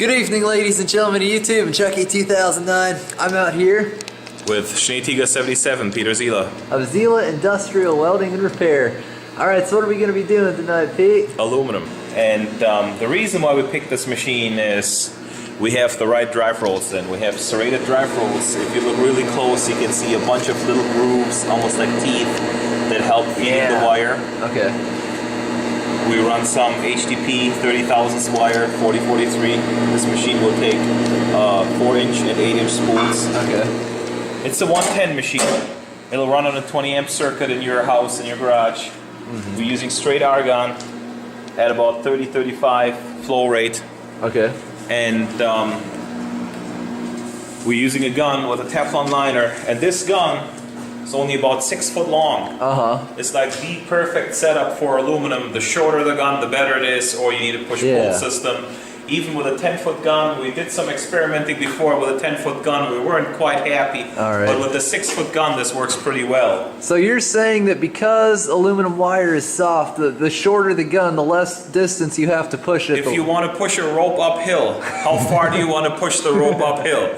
Good evening, ladies and gentlemen of YouTube and Chucky 2009. I'm out here with Schnetiga 77, Peter Zila. of Zila Industrial Welding and Repair. Alright, so what are we going to be doing tonight, Pete? Aluminum. And the reason why we picked this machine is we have the right drive rolls in. We have serrated drive rolls. If you look really close, you can see a bunch of little grooves, almost like teeth, that help feed the wire. Okay. We run some HDP 30 thousandths wire, 4043. This machine will take 4-inch and 8-inch spools. Okay. It's a 110 machine. It'll run on a 20 amp circuit in your house, in your garage. We're using straight argon at about 30-35 flow rate. Okay. And we're using a gun with a Teflon liner. And this gun is only about 6 foot long. It's like the perfect setup for aluminum. The shorter the gun, the better it is, or you need a push-pull system. Even with a 10-foot gun, we did some experimenting before with a 10-foot gun. We weren't quite happy. But with the 6-foot gun, this works pretty well. So you're saying that because aluminum wire is soft, the shorter the gun, the less distance you have to push it. If you want to push a rope uphill, how far do you want to push the rope uphill?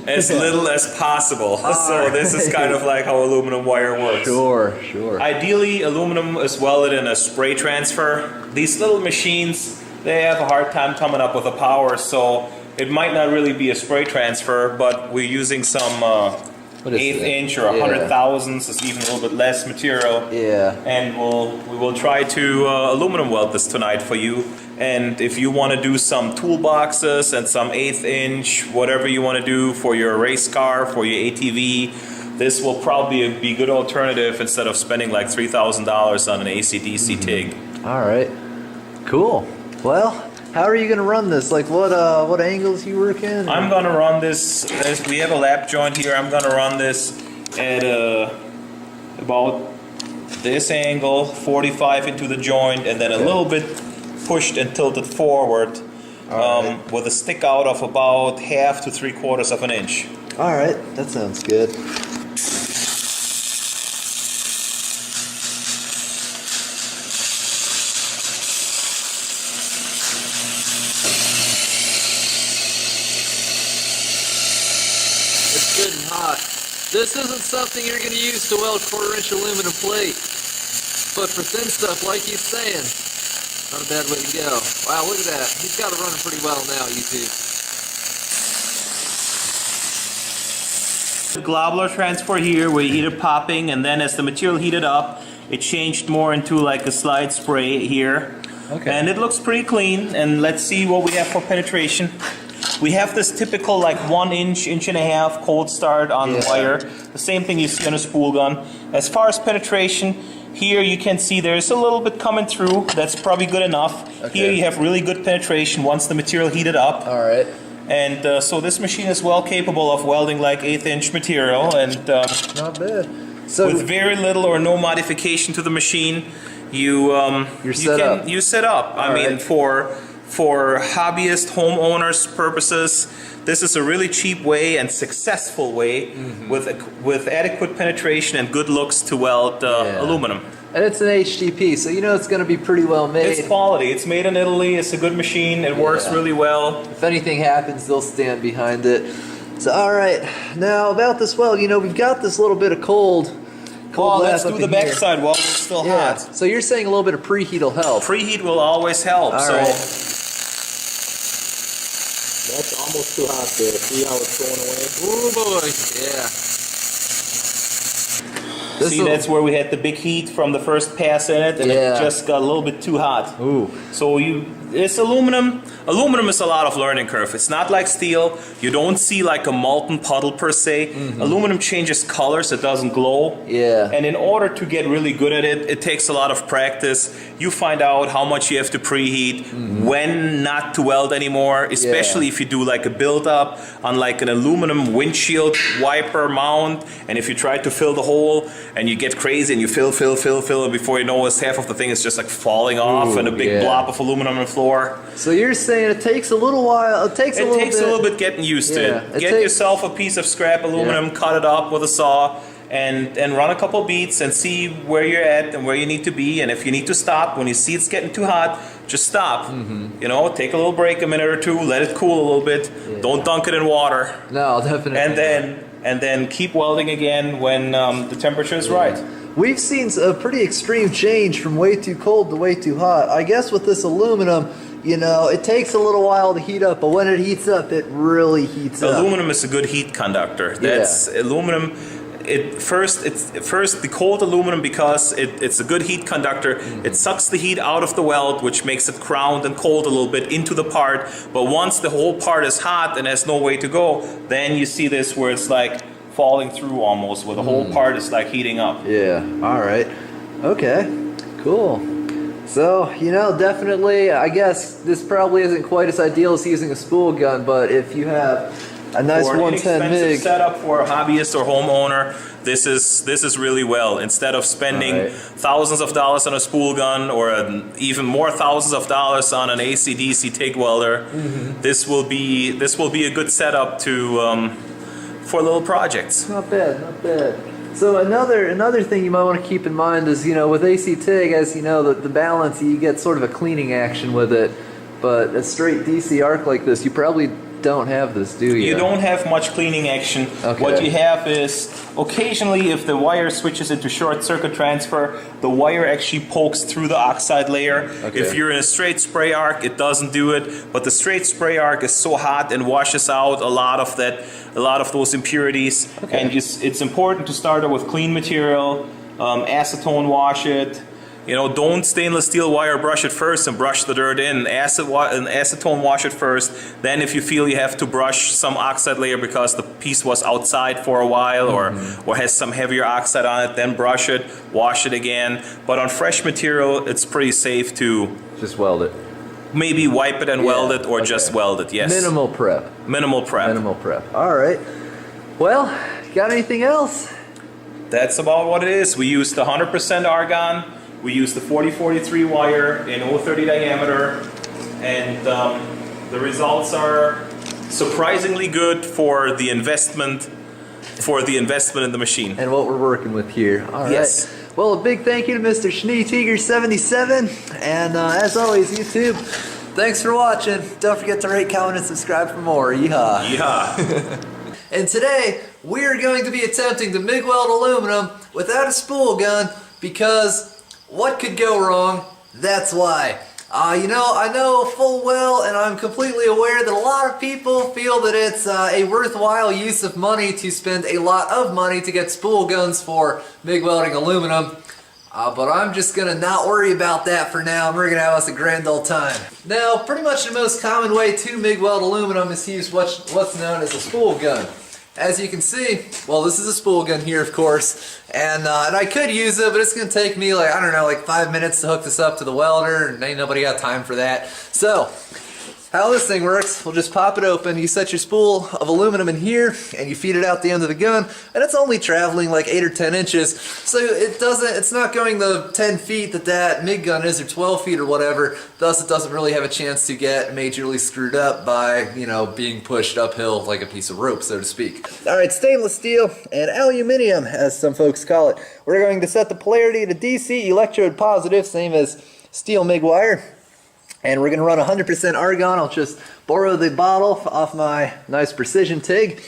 As little as possible. So this is kind of like how aluminum wire works. Sure, sure. Ideally, aluminum is welded in a spray transfer. These little machines, they have a hard time coming up with the power, so it might not really be a spray transfer, but we're using some 1/8 inch or 100 thousandths, it's even a little bit less material. And we will try to aluminum weld this tonight for you. And if you want to do some toolboxes and some 1/8 inch, whatever you want to do for your race car, for your ATV, this will probably be a good alternative instead of spending like $3,000 on an AC/DC TIG. Alright, cool. Well, how are you going to run this? Like what angles you work in? I'm going to run this, as we have a lap joint here, I'm going to run this at about this angle, 45 into the joint, and then a little bit pushed and tilted forward with a stick out of about 1/2 to 3/4 of an inch. Alright, that sounds good. Good and hot. This isn't something you're going to use to weld 1/4-inch aluminum plate, but for thin stuff, like he's saying, not a bad way to go. Wow, look at that. He's got it running pretty well now, YouTube. Globular transfer here where you heat it popping, and then as the material heated up, it changed more into like a slide spray here. Okay. And it looks pretty clean, and let's see what we have for penetration. We have this typical like 1-inch, 1.5 cold start on the wire. The same thing you see on a spool gun. As far as penetration, here you can see there's a little bit coming through. That's probably good enough. Here you have really good penetration once the material heated up. Alright. And so this machine is well capable of welding like 1/8 inch material, and not bad. So with very little or no modification to the machine, you're set up. I mean, for hobbyist homeowners purposes, this is a really cheap way and successful way with adequate penetration and good looks to weld aluminum. And it's an HDP, so you know it's going to be pretty well made. It's quality. It's made in Italy. It's a good machine. It works really well. If anything happens, they'll stand behind it. So, alright, now about this weld, you know, we've got this little bit of cold Well, let's do the backside while it's still hot. So you're saying a little bit of preheat will help? Preheat will always help. That's almost too hot there. See how it's going away? Oh boy, yeah. See, that's where we had the big heat from the first pass in it, and it just got a little bit too hot. Ooh. So it's aluminum. Aluminum is a lot of learning curve. It's not like steel. You don't see like a molten puddle per se. Aluminum changes colors. It doesn't glow. And in order to get really good at it, it takes a lot of practice. You find out how much you have to preheat, when not to weld anymore, especially if you do like a build-up on like an aluminum windshield wiper mount, and if you try to fill the hole and you get crazy and you fill, and before you know it, half of the thing is just like falling off and a big blob of aluminum on the floor. So you're saying it takes a little while, it takes a little bit getting used to it. Get yourself a piece of scrap aluminum, cut it up with a saw, and run a couple beats and see where you're at and where you need to be. And if you need to stop when you see it's getting too hot, just stop. You know, take a little break, a minute or two, let it cool a little bit. Yeah. Don't dunk it in water. No, definitely. And then keep welding again when the temperature is right. We've seen a pretty extreme change from way too cold to way too hot. I guess with this aluminum, you know, it takes a little while to heat up, but when it heats up, it really heats up. Aluminum is a good heat conductor. That's aluminum. First the cold aluminum, because it's a good heat conductor. It sucks the heat out of the weld, which makes it ground and cold a little bit into the part. But once the whole part is hot and has no way to go, then you see this where it's like falling through almost, where the whole part is like heating up. Yeah. All right. Okay. Cool. So, you know, definitely, I guess this probably isn't quite as ideal as using a spool gun, but if you have a nice 110 MIG setup for a hobbyist or homeowner, this is really well. Instead of spending thousands of dollars on a spool gun or even more thousands of dollars on an AC/DC TIG welder, this will be a good setup to for little projects. Not bad, not bad. So another thing you might want to keep in mind is, you know, with AC TIG, as you know, the balance, you get sort of a cleaning action with it, but a straight DC arc like this, you probably don't have this, do you? You don't have much cleaning action. Okay. What you have is, occasionally if the wire switches into short circuit transfer, the wire actually pokes through the oxide layer. Okay. If you're in a straight spray arc, it doesn't do it, but the straight spray arc is so hot and washes out a lot of those impurities. Okay. And it's important to start it with clean material, acetone wash it. You know, don't stainless steel wire brush it first and brush the dirt in. Acetone wash it first. Then if you feel you have to brush some oxide layer because the piece was outside for a while or has some heavier oxide on it, then brush it, wash it again. But on fresh material, it's pretty safe to just weld it. Maybe wipe it and weld it, or just weld it, yes. Minimal prep. Minimal prep. Minimal prep. All right. Well, got anything else? That's about what it is. We used the 100% argon. We used the 4043 wire in 030 diameter, and the results are surprisingly good for the investment in the machine. And what we're working with here. All right. Yes. Well, a big thank you to Mr. Schneetiger77, and as always, YouTube, thanks for watching. Don't forget to rate, comment, and subscribe for more. Yeehaw. Yeah. And today, we are going to be attempting to MIG weld aluminum without a spool gun, because what could go wrong? That's why. You know, I know full well, and I'm completely aware that a lot of people feel that it's a worthwhile use of money to spend a lot of money to get spool guns for MIG welding aluminum. But I'm just going to not worry about that for now, and we're going to have us a grand old time. Now, pretty much the most common way to MIG weld aluminum is to use what's known as a spool gun. As you can see, well, this is a spool gun here, of course, and I could use it, but it's going to take me, like, I don't know, like 5 minutes to hook this up to the welder, and ain't nobody got time for that. So, how this thing works, we'll just pop it open, you set your spool of aluminum in here, and you feed it out the end of the gun, and it's only traveling like 8 or 10 inches, so it's not going the 10 feet that MIG gun is, or 12 feet or whatever, thus it doesn't really have a chance to get majorly screwed up by, you know, being pushed uphill like a piece of rope, so to speak. Alright, stainless steel and aluminum, as some folks call it. We're going to set the polarity to DC, electrode positive, same as steel MIG wire. And we're going to run 100% argon. I'll just borrow the bottle off my nice precision TIG.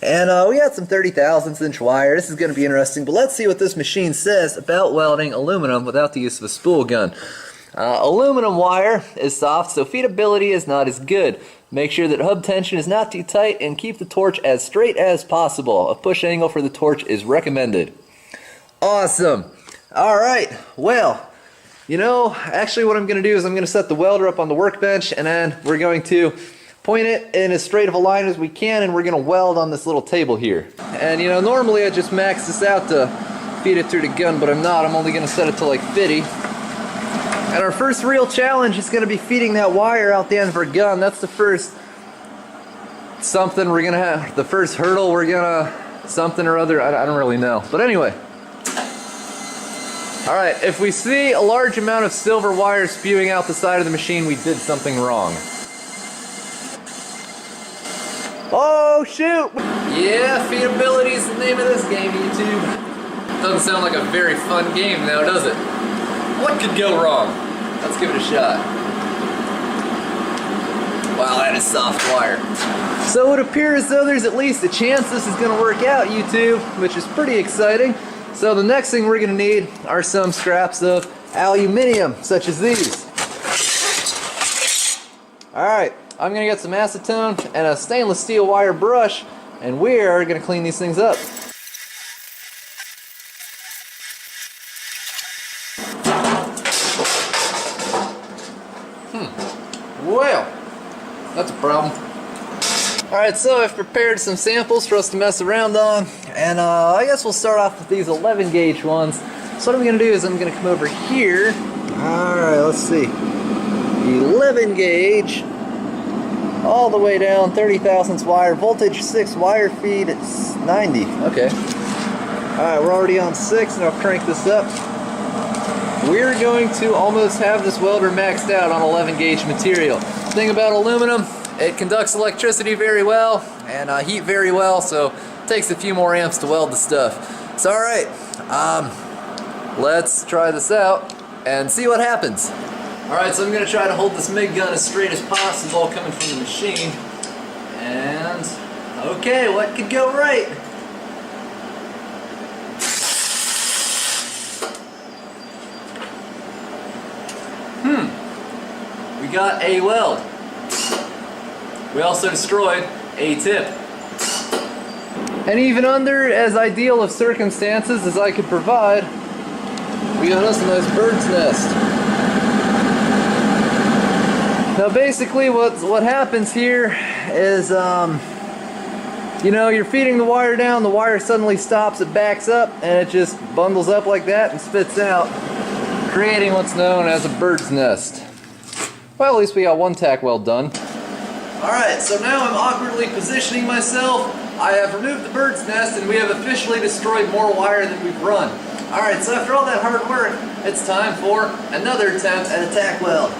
And we got some 30,000ths inch wire. This is going to be interesting. But let's see what this machine says about welding aluminum without the use of a spool gun. Aluminum wire is soft, so feedability is not as good. Make sure that hub tension is not too tight and keep the torch as straight as possible. A push angle for the torch is recommended. Awesome. Alright, well, you know, actually what I'm going to do is I'm going to set the welder up on the workbench, and then we're going to point it in as straight of a line as we can, and we're going to weld on this little table here. And you know, normally I just max this out to feed it through the gun, but I'm not. I'm only going to set it to like 50. And our first real challenge is going to be feeding that wire out the end of our gun. That's the first something we're going to have, the first hurdle we're going to, something or other, I don't really know. But anyway. Alright, if we see a large amount of silver wire spewing out the side of the machine, we did something wrong. Oh, shoot! Yeah, feedability is the name of this game, YouTube. Doesn't sound like a very fun game now, does it? What could go wrong? Let's give it a shot. Wow, that is soft wire. So it appears as though there's at least a chance this is going to work out, YouTube, which is pretty exciting. So the next thing we're going to need are some scraps of aluminum, such as these. Alright, I'm going to get some acetone and a stainless steel wire brush, and we're going to clean these things up. Well, that's a problem. Alright, so I've prepared some samples for us to mess around on, and I guess we'll start off with these 11 gauge ones. So what I'm going to do is I'm going to come over here. Alright, let's see. 11 gauge, all the way down, 30 thousandths wire, voltage 6, wire feed it's 90. Okay. Alright, we're already on 6, and I'll crank this up. We're going to almost have this welder maxed out on 11 gauge material. The thing about aluminum, it conducts electricity very well and heat very well, so it takes a few more amps to weld the stuff. So alright, let's try this out and see what happens. Alright, so I'm going to try to hold this MIG gun as straight as possible coming from the machine. And, okay, what could go right? We got a weld. We also destroyed a tip. And even under as ideal of circumstances as I could provide, we got us a nice bird's nest. Now basically what happens here is, you know, you're feeding the wire down, the wire suddenly stops, it backs up, and it just bundles up like that and spits out, creating what's known as a bird's nest. Well, at least we got one tack weld done. Alright, so now I'm awkwardly positioning myself. I have removed the bird's nest and we have officially destroyed more wire than we've run. Alright, so after all that hard work, it's time for another attempt at a tack weld.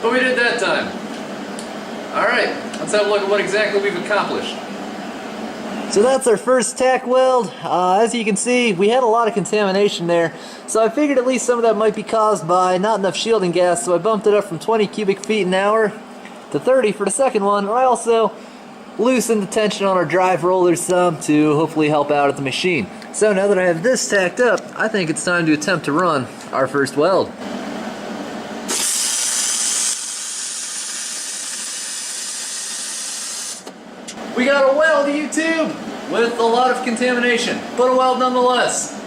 But we did that time. Alright, let's have a look at what exactly we've accomplished. So that's our first tack weld. As you can see, we had a lot of contamination there. So I figured at least some of that might be caused by not enough shielding gas, so I bumped it up from 20 cubic feet an hour to 30 for the second one. I also loosened the tension on our drive rollers some to hopefully help out at the machine. So now that I have this tacked up, I think it's time to attempt to run our first weld. We got a weld, YouTube, with a lot of contamination, but a weld nonetheless.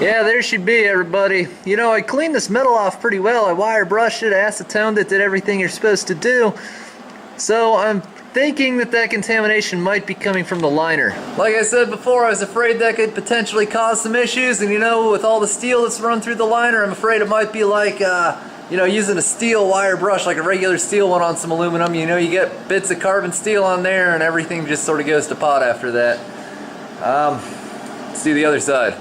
Yeah, there she be, everybody. You know, I cleaned this metal off pretty well. I wire brushed it, acetoned it, did everything you're supposed to do. So I'm thinking that contamination might be coming from the liner. Like I said before, I was afraid that could potentially cause some issues, and you know, with all the steel that's run through the liner, I'm afraid it might be like, you know, using a steel wire brush, like a regular steel one on some aluminum. You know, you get bits of carbon steel on there and everything just sort of goes to pot after that. Let's do the other side.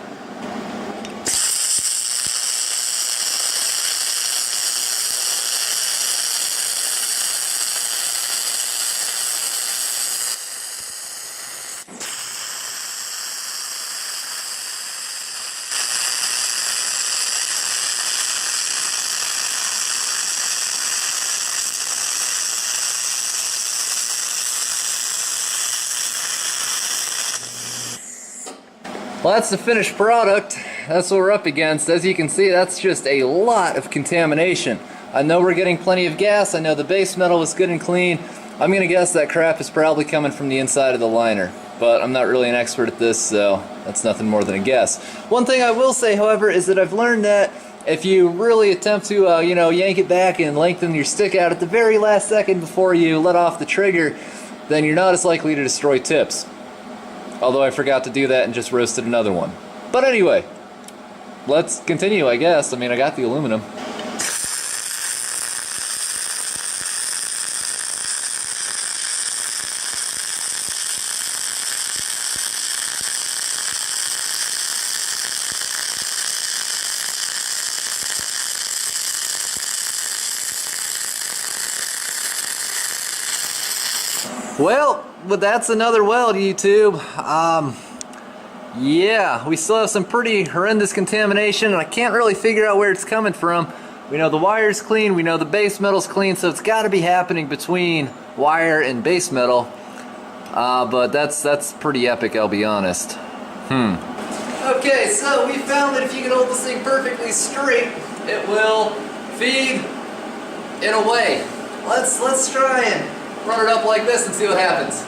Well, that's the finished product. That's what we're up against. As you can see, that's just a lot of contamination. I know we're getting plenty of gas. I know the base metal was good and clean. I'm gonna guess that crap is probably coming from the inside of the liner, but I'm not really an expert at this, so that's nothing more than a guess. One thing I will say, however, is that I've learned that if you really attempt to, you know, yank it back and lengthen your stick out at the very last second before you let off the trigger, then you're not as likely to destroy tips. Although I forgot to do that and just roasted another one. But anyway, let's continue, I guess. I mean, I got the aluminum. Well, but that's another weld, YouTube. Yeah, we still have some pretty horrendous contamination, and I can't really figure out where it's coming from. We know the wire's clean, we know the base metal's clean, so it's got to be happening between wire and base metal. But that's pretty epic, I'll be honest. Okay, so we found that if you can hold this thing perfectly straight, it will feed in a way. Let's try and run it up like this and see what happens.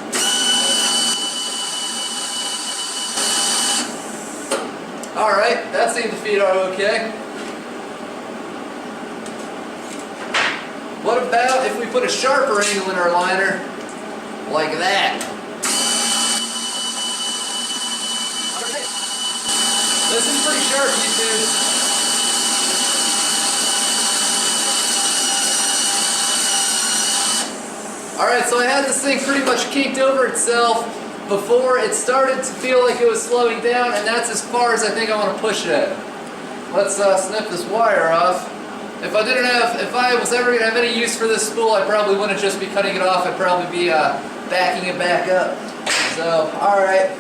Alright, that seemed to feed out okay. What about if we put a sharper angle in our liner, like that? This is pretty sharp, YouTube. Alright, so I had this thing pretty much kinked over itself before it started to feel like it was slowing down, and that's as far as I think I want to push it. Let's snip this wire off. If I was ever going to have any use for this spool, I probably wouldn't just be cutting it off, I'd probably be backing it back up. So, alright.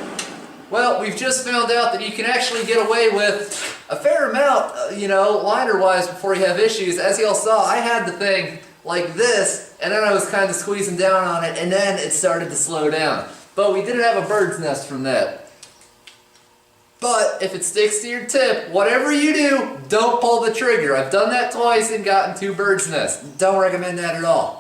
Well, we've just found out that you can actually get away with a fair amount, you know, liner-wise before you have issues. As y'all saw, I had the thing like this, and then I was kind of squeezing down on it, and then it started to slow down. But we didn't have a bird's nest from that. But if it sticks to your tip, whatever you do, don't pull the trigger. I've done that twice and gotten 2 bird's nests. Don't recommend that at all.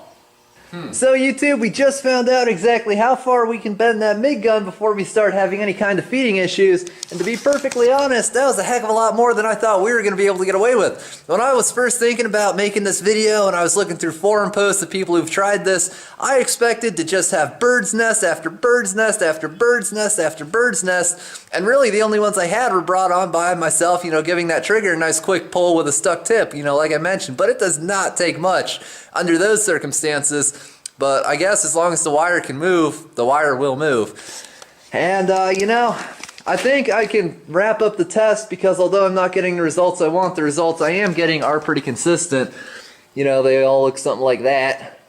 So YouTube, we just found out exactly how far we can bend that MIG gun before we start having any kind of feeding issues. And to be perfectly honest, that was a heck of a lot more than I thought we were going to be able to get away with. When I was first thinking about making this video and I was looking through forum posts of people who've tried this, I expected to just have bird's nest after bird's nest after bird's nest after bird's nest. And really the only ones I had were brought on by myself, you know, giving that trigger a nice quick pull with a stuck tip, you know, like I mentioned. But it does not take much under those circumstances. But I guess as long as the wire can move, the wire will move. And, you know, I think I can wrap up the test because although I'm not getting the results I want, the results I am getting are pretty consistent. You know, they all look something like that.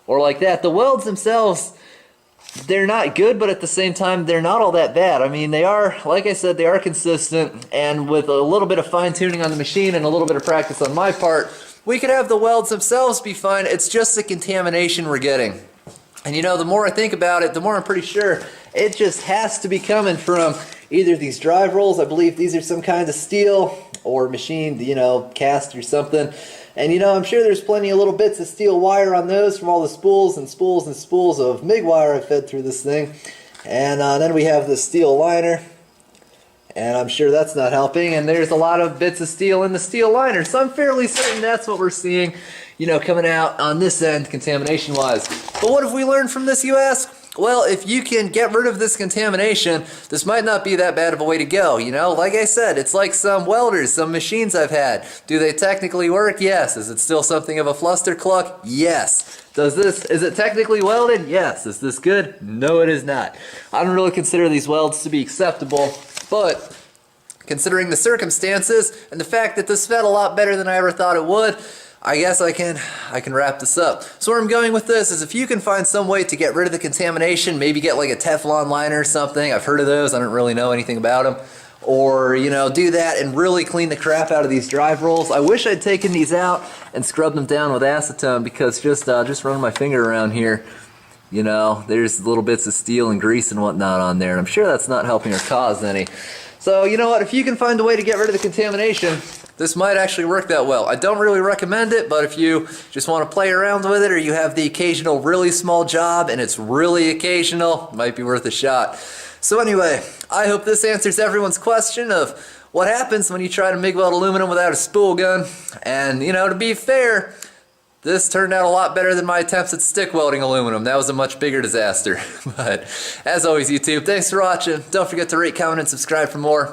Or like that. The welds themselves, they're not good, but at the same time, they're not all that bad. I mean, they are, like I said, they are consistent. And with a little bit of fine-tuning on the machine and a little bit of practice on my part, we could have the welds themselves be fine. It's just the contamination we're getting. And you know, the more I think about it, the more I'm pretty sure it just has to be coming from either these drive rolls. I believe these are some kind of steel or machined, you know, cast or something. And you know, I'm sure there's plenty of little bits of steel wire on those from all the spools and spools and spools of MIG wire I fed through this thing. And then we have the steel liner. And I'm sure that's not helping, and there's a lot of bits of steel in the steel liner, so I'm fairly certain that's what we're seeing, you know, coming out on this end contamination-wise. But what have we learned from this, you ask? Well, if you can get rid of this contamination, this might not be that bad of a way to go, you know? Like I said, it's like some welders, some machines I've had. Do they technically work? Yes. Is it still something of a fluster cluck? Yes. Is it technically welded? Yes. Is this good? No, it is not. I don't really consider these welds to be acceptable. But considering the circumstances and the fact that this fed a lot better than I ever thought it would, I guess I can wrap this up. So where I'm going with this is if you can find some way to get rid of the contamination, maybe get like a Teflon liner or something. I've heard of those. I don't really know anything about them. Or, you know, do that and really clean the crap out of these drive rolls. I wish I'd taken these out and scrubbed them down with acetone because just running my finger around here, you know, there's little bits of steel and grease and whatnot on there, and I'm sure that's not helping our cause any. So, you know what, if you can find a way to get rid of the contamination, this might actually work that well. I don't really recommend it, but if you just want to play around with it or you have the occasional really small job and it's really occasional, it might be worth a shot. So anyway, I hope this answers everyone's question of what happens when you try to MIG weld aluminum without a spool gun. And, you know, to be fair, this turned out a lot better than my attempts at stick welding aluminum. That was a much bigger disaster. But as always, YouTube, thanks for watching. Don't forget to rate, comment, and subscribe for more.